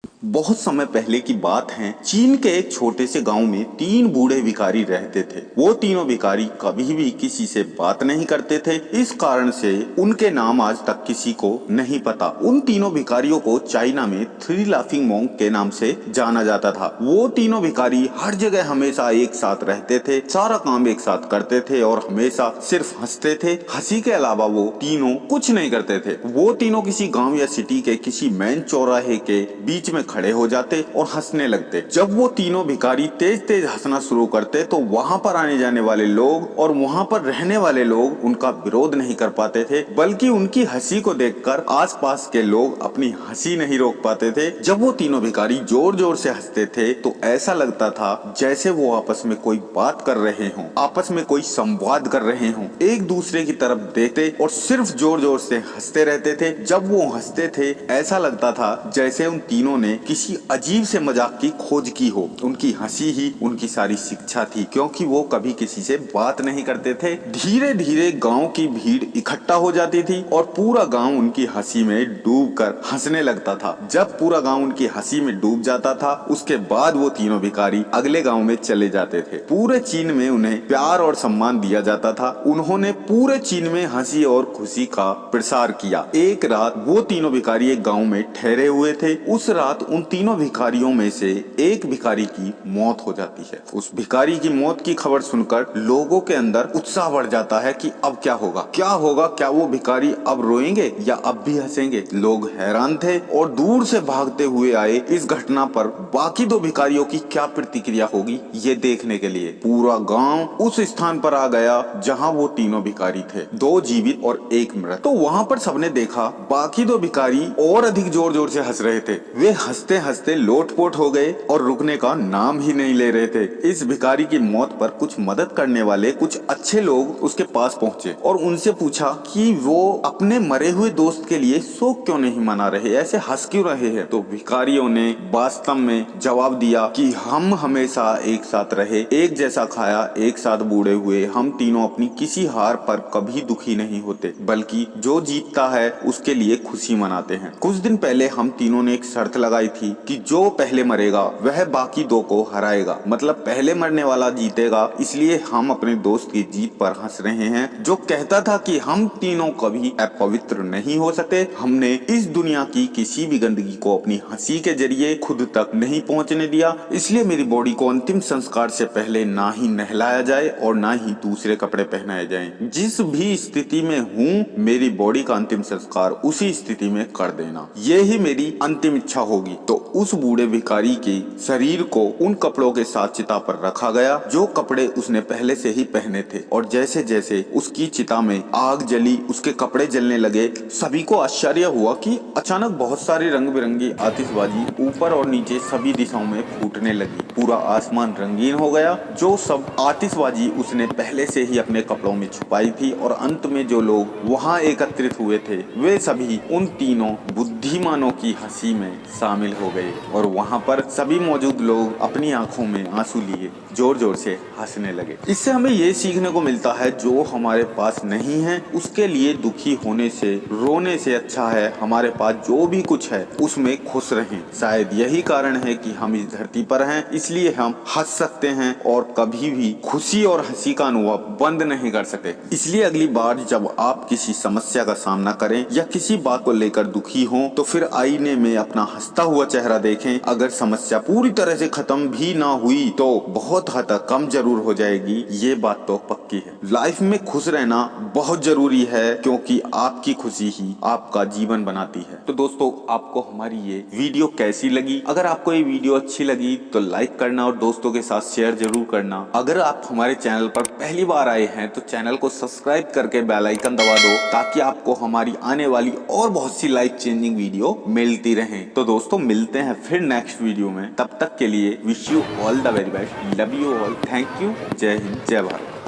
बहुत समय पहले की बात है। चीन के एक छोटे से गांव में 3 बूढ़े भिखारी रहते थे। वो तीनों भिखारी कभी भी किसी से बात नहीं करते थे। इस कारण से उनके नाम आज तक किसी को नहीं पता। उन तीनों भिखारियों को चाइना में 3 लाफिंग मोंक के नाम से जाना जाता था। वो तीनों भिखारी हर जगह हमेशा एक साथ रहते थे, सारा काम एक साथ करते थे और हमेशा सिर्फ हंसते थे। हंसी के अलावा वो तीनों कुछ नहीं करते थे। वो तीनों किसी गाँव या सिटी के किसी मेन चौराहे के बीच में खड़े हो जाते और हंसने लगते। जब वो तीनों भिखारी तेज तेज हंसना शुरू करते तो वहां पर आने जाने वाले लोग और वहां पर रहने वाले लोग उनका विरोध नहीं कर पाते थे, बल्कि उनकी हंसी को देखकर आसपास के लोग अपनी हंसी नहीं रोक पाते थे। जब वो तीनों भिखारी जोर जोर से हंसते थे तो ऐसा लगता था जैसे वो आपस में कोई बात कर रहे हों, आपस में कोई संवाद कर रहे हों। एक दूसरे की तरफ देखते और सिर्फ जोर जोर से हंसते रहते थे। जब वो हंसते थे ऐसा लगता था जैसे उन तीनों ने किसी अजीब से मजाक की खोज की हो। उनकी हंसी ही उनकी सारी शिक्षा थी, क्योंकि वो कभी किसी से बात नहीं करते थे। धीरे धीरे गांव की भीड़ इकट्ठा हो जाती थी और पूरा गांव उनकी हंसी में डूबकर हंसने लगता था। जब पूरा गांव उनकी हंसी में डूब जाता था उसके बाद वो तीनों भिखारी अगले गांव में चले जाते थे। पूरे चीन में उन्हें प्यार और सम्मान दिया जाता था। उन्होंने पूरे चीन में हंसी और खुशी का प्रसार किया। एक रात वो तीनों भिखारी एक गांव में ठहरे हुए थे। उस रात उन तीनों भिखारियों में से एक भिखारी की मौत हो जाती है। उस भिखारी की मौत की खबर सुनकर लोगों के अंदर उत्साह बढ़ जाता है कि अब क्या होगा, क्या होगा, क्या वो भिखारी अब रोएंगे या अब भी हंसेंगे। लोग हैरान थे और दूर से भागते हुए आए इस घटना पर बाकी 2 भिखारियों की क्या प्रतिक्रिया होगी ये देखने के लिए। पूरा गांव उस स्थान पर आ गया जहां वो तीनों भिखारी थे, 2 जीवित और 1 मृत। तो वहां पर सबने देखा बाकी 2 भिखारी और अधिक जोर जोर से हंस रहे थे। वे हंसते हंसते लोटपोट हो गए और रुकने का नाम ही नहीं ले रहे थे। इस भिखारी की मौत पर कुछ मदद करने वाले कुछ अच्छे लोग उसके पास पहुंचे और उनसे पूछा कि वो अपने मरे हुए दोस्त के लिए शोक क्यों नहीं मना रहे, ऐसे हंस क्यों रहे हैं। तो भिखारियों ने वास्तव में जवाब दिया कि हम हमेशा एक साथ रहे, एक जैसा खाया, एक साथ बूढ़े हुए। हम तीनों अपनी किसी हार पर कभी दुखी नहीं होते, बल्कि जो जीतता है उसके लिए खुशी मनाते हैं। कुछ दिन पहले हम तीनों ने एक शर्त लगाई थी कि जो पहले मरेगा वह बाकी 2 को हराएगा, मतलब पहले मरने वाला जीतेगा। इसलिए हम अपने दोस्त की जीत पर हंस रहे हैं, जो कहता था कि हम तीनों कभी अपवित्र नहीं हो सकते। हमने इस दुनिया की किसी भी गंदगी को अपनी हंसी के जरिए खुद तक नहीं पहुंचने दिया। इसलिए मेरी बॉडी को अंतिम संस्कार से पहले ना ही नहलाया जाए और ना ही दूसरे कपड़े पहनाए जाएं। जिस भी स्थिति में हूँ मेरी बॉडी का अंतिम संस्कार उसी स्थिति में कर देना, ये ही मेरी अंतिम इच्छा होगी। तो उस बूढ़े भिखारी के शरीर को उन कपड़ों के साथ चिता पर रखा गया जो कपड़े उसने पहले से ही पहने थे। और जैसे जैसे उसकी चिता में आग जली, उसके कपड़े जलने लगे। सभी को आश्चर्य हुआ कि अचानक बहुत सारी रंग बिरंगी आतिशबाजी ऊपर और नीचे सभी दिशाओं में फूटने लगी। पूरा आसमान रंगीन हो गया। जो सब आतिशबाजी उसने पहले से ही अपने कपड़ों में छुपाई थी और अंत में जो लोग वहाँ एकत्रित हुए थे वे सभी उन तीनों बुद्धिमानों की हंसी में शामिल हो गए और वहाँ पर सभी मौजूद लोग अपनी आंखों में आंसू लिए जोर जोर से हंसने लगे। इससे हमें ये सीखने को मिलता है जो हमारे पास नहीं है उसके लिए दुखी होने से, रोने से अच्छा है हमारे पास जो भी कुछ है उसमें खुश रहें। शायद यही कारण है कि हम इस धरती पर हैं, इसलिए हम हंस सकते हैं और कभी भी खुशी और हंसी का अनुभव बंद नहीं कर सकते। इसलिए अगली बार जब आप किसी समस्या का सामना करें या किसी बात को लेकर दुखी हों तो फिर आईने में अपना हंसता हुआ चेहरा देखें। अगर समस्या पूरी तरह से खत्म भी ना हुई तो बहुत हद तक कम जरूर हो जाएगी, ये बात तो पक्की है। लाइफ में खुश रहना बहुत जरूरी है, क्योंकि आपकी खुशी ही आपका जीवन बनाती है। तो दोस्तों, आपको हमारी ये वीडियो कैसी लगी? अगर आपको ये वीडियो अच्छी लगी तो लाइक करना और दोस्तों के साथ शेयर जरूर करना। अगर आप हमारे चैनल पर पहली बार आए हैं तो चैनल को सब्सक्राइब करके बेल आइकन दबा दो, ताकि आपको हमारी आने वाली और बहुत सी लाइफ चेंजिंग वीडियो मिलती रहे। तो दोस्तों, मिलते हैं फिर नेक्स्ट वीडियो में। तब तक के लिए wish you all the very best. Love you all. Thank you. जय हिंद, जय भारत।